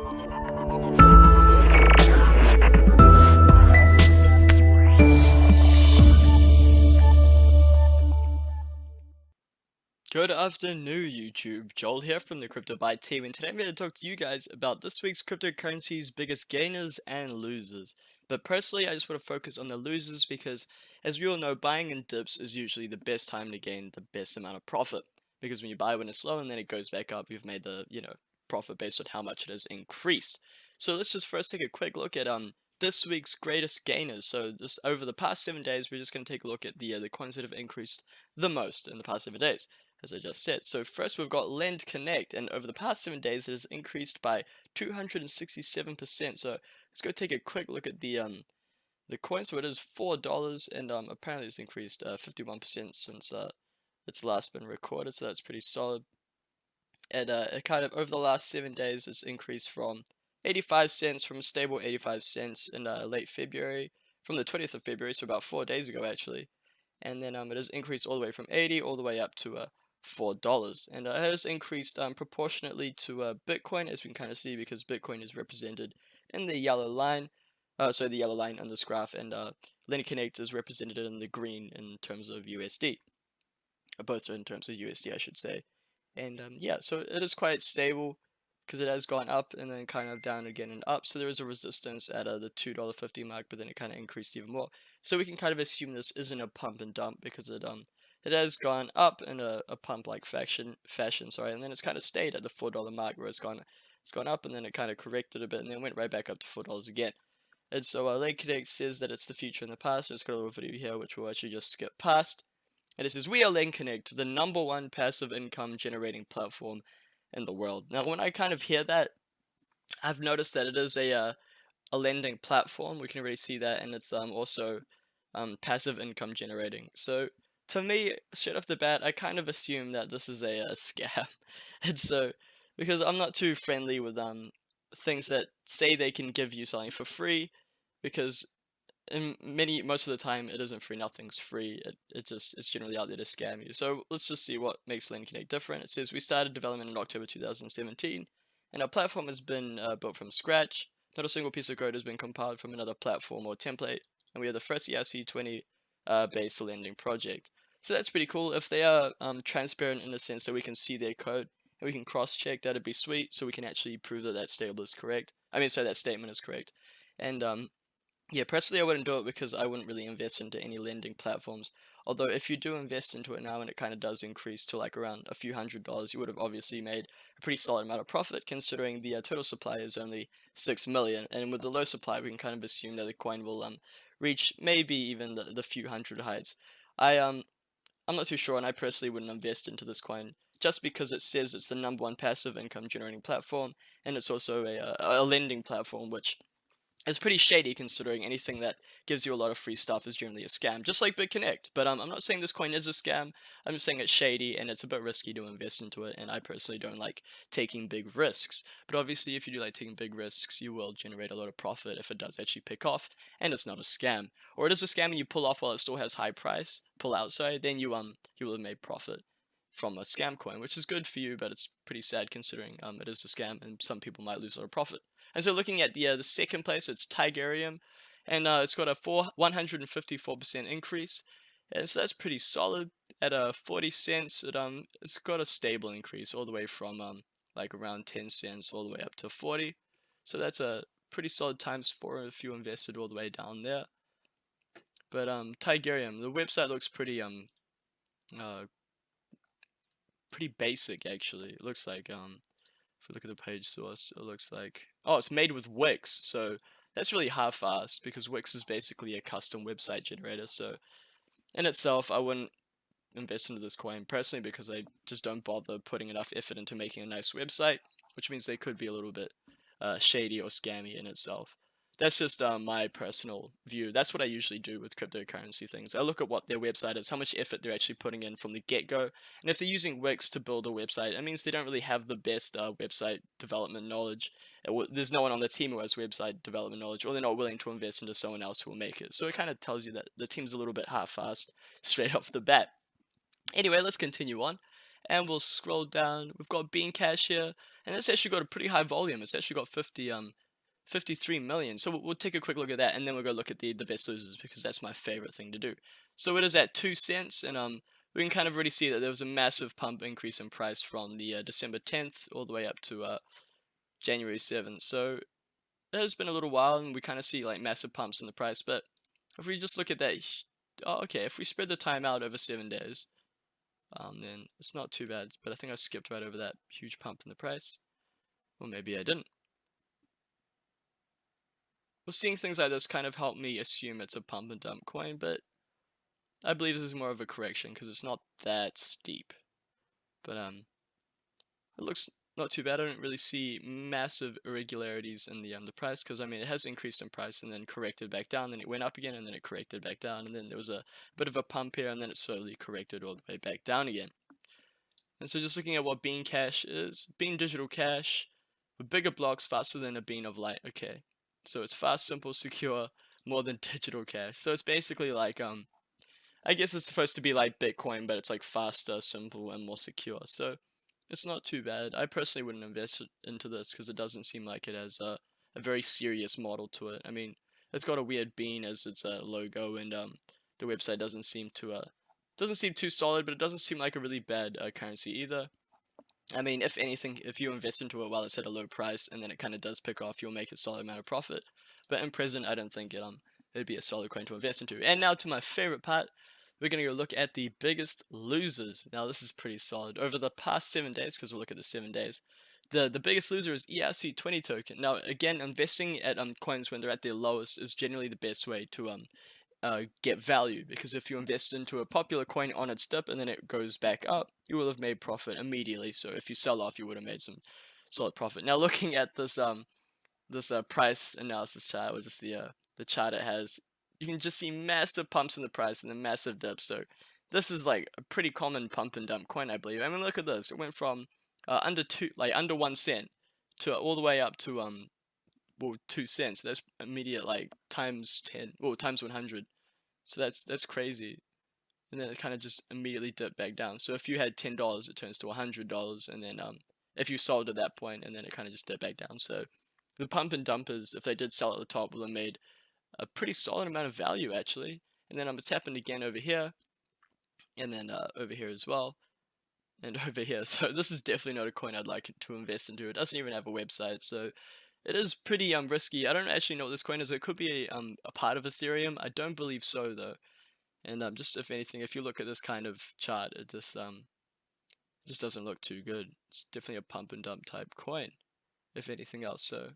Good afternoon, YouTube. Joel here from the CryptoByte team, and today I'm going to talk to you guys about this week's cryptocurrency's biggest gainers and losers. But personally, I just want to focus on the losers because, as we all know, buying in dips is usually the best time to gain the best amount of profit. Because when you buy when it's low and then it goes back up, you've made the, profit based on how much it has increased. So let's just first take a quick look at this week's greatest gainers. So just over the past 7 days, we're just going to take a look at the coins that have increased the most in the past 7 days, as I just said. So first we've got Lend Connect, and over the past 7 days it has increased by 267%. So let's go take a quick look at the coin. So it is $4, and apparently it's increased 51% since it's last been recorded. So that's pretty solid. And it kind of over the last 7 days has increased from 85 cents, from a stable 85 cents in late February, from the 20th of February, so about 4 days ago actually. And then it has increased all the way from 80 all the way up to $4, and it has increased proportionately to Bitcoin, as we can kind of see, because Bitcoin is represented in the yellow line. So the yellow line on this graph, and Lend Connect is represented in the green in terms of USD, both in terms of USD, I should say. And yeah, so it is quite stable because it has gone up and then kind of down again and up. So there is a resistance at the $2.50 mark, but then it kind of increased even more. So we can kind of assume this isn't a pump and dump, because it has gone up in a pump like fashion, sorry, and then it's kind of stayed at the $4 mark, where it's gone up and then it kind of corrected a bit and then went right back up to $4 again. And so Lend Connect says that it's the future and the past. It's got a little video here which we'll actually just skip past. And it says, "We are Lend Connect, the #1 passive income generating platform in the world." Now, when I kind of hear that, I've noticed that it is a lending platform. We can already see that, and it's also passive income generating. So to me, straight off the bat, I kind of assume that this is a scam. And so, because I'm not too friendly with things that say they can give you something for free, because in most of the time it isn't free. Nothing's free. It's generally out there to scam you. So let's just see what makes Lend Connect different. It says, "We started development in October 2017, and our platform has been built from scratch. Not a single piece of code has been compiled from another platform or template, and we are the first ERC20 based lending project." So that's pretty cool. If they are transparent in the sense that we can see their code and we can cross-check, that'd be sweet. So we can actually prove that that stable is correct. I mean, so that statement is correct. And yeah, personally, I wouldn't do it because I wouldn't really invest into any lending platforms. Although, if you do invest into it now and it kind of does increase to like around a few $100s, you would have obviously made a pretty solid amount of profit, considering the total supply is only 6 million. And with the low supply, we can kind of assume that the coin will reach maybe even the few hundred heights. I'm not too sure, and I personally wouldn't invest into this coin just because it says it's the #1 passive income generating platform, and it's also a lending platform, which it's pretty shady, considering anything that gives you a lot of free stuff is generally a scam, just like BitConnect. But I'm not saying this coin is a scam. I'm just saying it's shady and it's a bit risky to invest into it, and I personally don't like taking big risks. But obviously, if you do like taking big risks, you will generate a lot of profit if it does actually pick off, and it's not a scam. Or it is a scam and you pull off while it still has high price, pull out, sorry, then you will have made profit from a scam coin, which is good for you, but it's pretty sad considering it is a scam and some people might lose a lot of profit. And so looking at the second place, it's Tigerium, and it's got a 154% increase, and so that's pretty solid. At 40 cents, it's got a stable increase all the way from like around 10 cents all the way up to 40. So that's a pretty solid ×4 if you invested all the way down there. But Tigerium, the website looks uh pretty basic actually. It looks like if we look at the page source, it looks like, oh, it's made with Wix, so that's really half-assed, because Wix is basically a custom website generator. So in itself, I wouldn't invest into this coin personally, because I just don't bother putting enough effort into making a nice website, which means they could be a little bit shady or scammy in itself. That's just my personal view. That's what I usually do with cryptocurrency things. I look at what their website is, how much effort they're actually putting in from the get-go, and if they're using Wix to build a website, it means they don't really have the best website development knowledge. There's no one on the team who has website development knowledge, or they're not willing to invest into someone else who will make it. So it kind of tells you that the team's a little bit half-assed straight off the bat. Anyway, let's continue on, and we'll scroll down. We've got Bean Cash here, and it's actually got a pretty high volume. It's actually got 53 million. So we'll take a quick look at that, and then we'll go look at the best losers, because that's my favorite thing to do. So it is at 2 cents, and we can kind of really see that there was a massive pump increase in price from the December 10th all the way up to January 7th. So it has been a little while, and we kind of see like massive pumps in the price. But if we just look at that, oh, okay, if we spread the time out over 7 days, then it's not too bad. But I think I skipped right over that huge pump in the price, or maybe I didn't. Well, seeing things like this kind of help me assume it's a pump and dump coin, but I believe this is more of a correction because it's not that steep. But it looks not too bad. I don't really see massive irregularities in the price, because I mean it has increased in price and then corrected back down, then it went up again and then it corrected back down, and then there was a bit of a pump here and then it slowly corrected all the way back down again. And so just looking at what Bean Cash is, Bean Digital Cash with bigger blocks, faster than a Bean of Light. Okay, so it's fast, simple, secure, more than digital cash. So it's basically like I guess it's supposed to be like Bitcoin, but it's like faster, simple, and more secure. So it's not too bad. I personally wouldn't invest into this because it doesn't seem like it has a very serious model to it. I mean, it's got a weird bean as its logo, and the website doesn't seem too solid, but it doesn't seem like a really bad currency either. I mean, if anything, if you invest into it while it's at a low price and then it kind of does pick off, you'll make a solid amount of profit. But in present, I don't think it'd be a solid coin to invest into. And now to my favorite part, we're going to go look at the biggest losers. Now this is pretty solid. Over the past 7 days, because we'll look at the 7 days, the biggest loser is ERC20 token. Now again, investing at coins when they're at their lowest is generally the best way to get value, because if you invest into a popular coin on its dip and then it goes back up, you will have made profit immediately. So if you sell off, you would have made some solid profit. Now looking at this price analysis chart, or just the chart it has, you can just see massive pumps in the price and then massive dips. So this is like a pretty common pump and dump coin, I believe. I mean, look at this. It went from under 1 cent to all the way up to 2 cents. So that's immediate like times 10, well, times 100. So that's crazy. And then it kind of just immediately dipped back down. So if you had $10, it turns to $100, and then if you sold at that point, and then it kind of just dipped back down. So the pump and dumpers, if they did sell at the top, will have made a pretty solid amount of value actually. And then it's happened again over here, and then over here as well, and over here. So this is definitely not a coin I'd like to invest into. It doesn't even have a website, so it is pretty risky. I don't actually know what this coin is. It could be a part of Ethereum. I don't believe so though. And just if anything, if you look at this kind of chart, it just doesn't look too good. It's definitely a pump and dump type coin, if anything else. So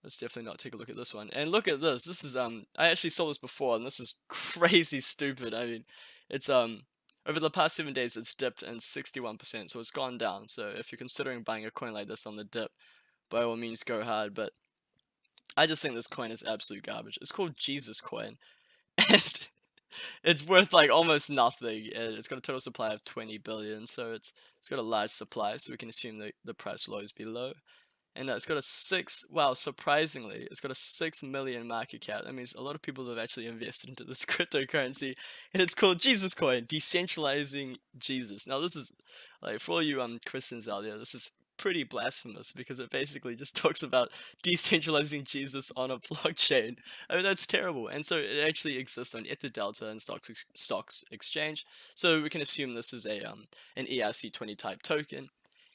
let's definitely not take a look at this one. And look at this. This is I actually saw this before, and this is crazy stupid. I mean, it's over the past 7 days, it's dipped in 61%, so it's gone down. So if you're considering buying a coin like this on the dip, by all means go hard. But I just think this coin is absolute garbage. It's called Jesus Coin, and it's worth like almost nothing, and it's got a total supply of 20 billion, so it's got a large supply, so we can assume that the price will always be low. And it's got a surprisingly, it's got a 6 million market cap. That means a lot of people have actually invested into this cryptocurrency, and it's called Jesus Coin, decentralizing Jesus. Now this is, like, for all you Christians out there, this is pretty blasphemous, because it basically just talks about decentralizing Jesus on a blockchain. I mean, that's terrible. And so it actually exists on EtherDelta and Stocks Exchange. So we can assume this is a an ERC20 type token.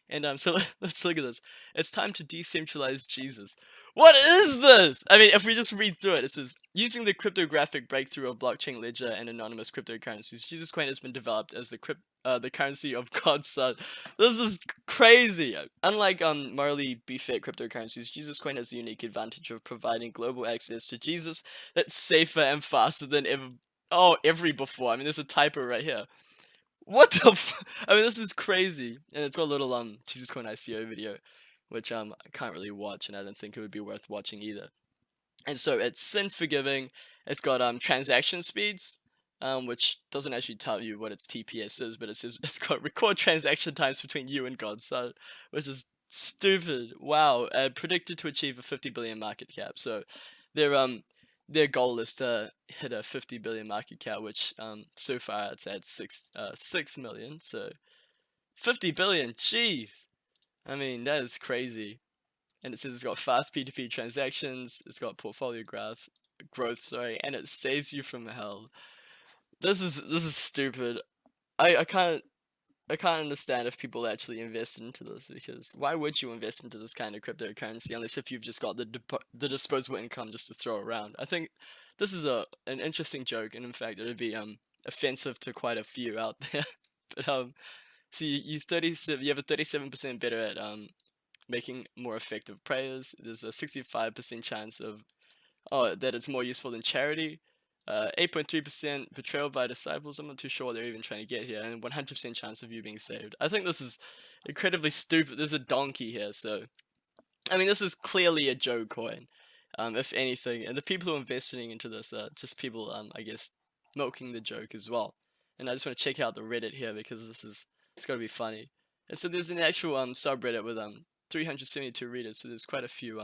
And so let's look at this. It's time to decentralize Jesus. What is this? I mean, if we just read through it, it says, using the cryptographic breakthrough of blockchain ledger and anonymous cryptocurrencies, Jesus Coin has been developed as the currency of God's Son. This is crazy. Unlike morally befit cryptocurrencies, Jesus Coin has the unique advantage of providing global access to Jesus that's safer and faster than ever before. I mean, there's a typo right here. What the I mean, this is crazy. And it's got a little Jesus Coin ICO video, which I can't really watch, and I don't think it would be worth watching either. And so it's sin forgiving. It's got transaction speeds, which doesn't actually tell you what its TPS is, but it says it's got record transaction times between you and God's Son, which is stupid. Wow. Predicted to achieve a 50 billion market cap. So their goal is to hit a 50 billion market cap, which so far it's at 6 million. So 50 billion, jeez. I mean, that is crazy. And it says it's got fast P2P transactions, it's got portfolio growth, sorry, and it saves you from hell. This is stupid. I can't understand if people actually invest into this, because why would you invest into this kind of cryptocurrency unless if you've just got the disposable income just to throw around? I think this is an interesting joke, and in fact it would be offensive to quite a few out there. But so you have a 37% better at making more effective prayers. There's a 65% chance of that it's more useful than charity. 8.3% betrayal by disciples. I'm not too sure what they're even trying to get here, and 100% chance of you being saved. I think this is incredibly stupid. There's a donkey here, so I mean, this is clearly a Joe coin, if anything. And the people who are investing into this are just people, I guess, milking the joke as well. And I just want to check out the Reddit here because it's gotta be funny. And so there's an actual subreddit with 372 readers, so there's quite a few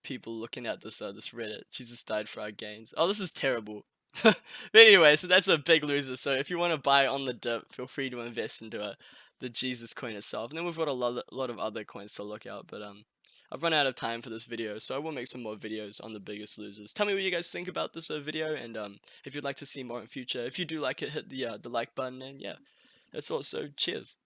people looking at this Reddit. Jesus died for our gains. Oh, this is terrible. But anyway, so that's a big loser. So if you want to buy on the dip, feel free to invest into the Jesus coin itself. And then we've got a lot of other coins to look out. But I've run out of time for this video, so I will make some more videos on the biggest losers. Tell me what you guys think about this video, and if you'd like to see more in future. If you do like it, hit the like button, and yeah, that's all. So cheers.